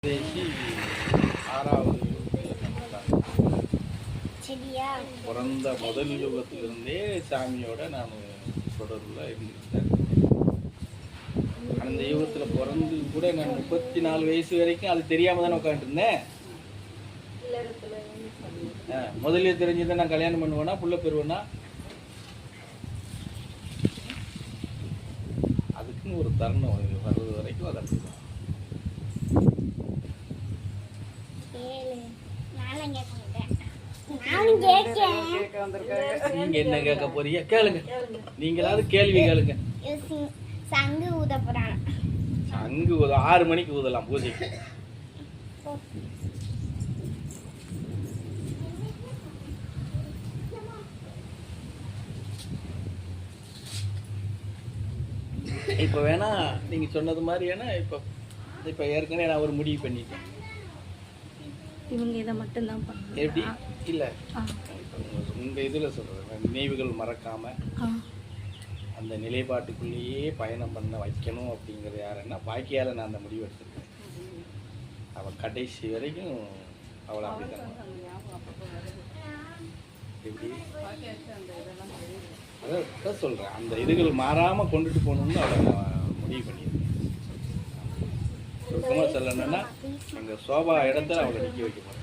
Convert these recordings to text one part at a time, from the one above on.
பேசி 6வது பிறந்த முதல் யுகத்திலிருந்தே சாமியோட நான் தொடர்பில் இருந்துக்கிட்டேன். அந்த யுகத்தில் பிறந்து கூட நான் 34 வயசு வரைக்கும் அது தெரியாமல் தானே உட்காந்துருந்தேன். முதல்ல தெரிஞ்சுதான் நான் கல்யாணம் பண்ணுவேன்னா புள்ள பெறுவேன்னா அதுக்குன்னு ஒரு தருணம் வர்றது வரைக்கும் அதை நீங்க என்ன கேட்க போறீங்க கேளுங்க. நீங்களாவது கேள்வி கேளுங்க. சங்கு ஊத போறாங்க. சங்கு ஊத 6 மணிக்கு ஊதலாம் பூஜைக்கு. இப்போ வேணா நீங்க சொன்னது மாதிரி வேணா இப்போ ஏற்கனவே நான் ஒரு முடிவு பண்ணிட்டேன். இவங்க இதை மட்டும்தான் பண்ணுவாங்க. எப்படி இல்லை உங்க இதில் சொல்கிறேன், நினைவுகள் மறக்காம அந்த நிலைப்பாட்டுக்குள்ளேயே பயணம் பண்ண வைக்கணும் அப்படிங்கிறது யாருன்னா பாக்கியால் நான் அந்த முடிவு எடுத்துருக்கேன். அவள் கடைசி வரைக்கும் அவளை அப்படித்தான் எப்படி அதான் சொல்கிறேன். அந்த இதுகள் மாறாமல் கொண்டுட்டு போகணும்னு அவளை நான் முடிவு பண்ணியிருக்கேன். சுத்தமாக சொல்லணும்னா எங்கள் சோபா இடத்துல அவளை நிற்க வைக்க போகிறேன்.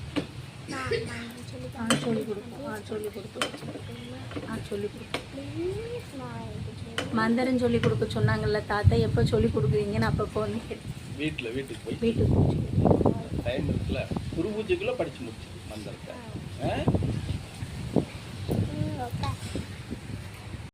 மந்திரம் சொல்லி கொடுக்க சொன்னாங்கல்ல தாத்தா, எப்போ சொல்லி கொடுக்குறீங்கன்னு அப்பப்போ வந்து வீட்டுக்கு போய் டைம் இருக்குல்ல, குரு பூஜைக்குள்ளே படித்து முடிச்சு மந்திரத்தை.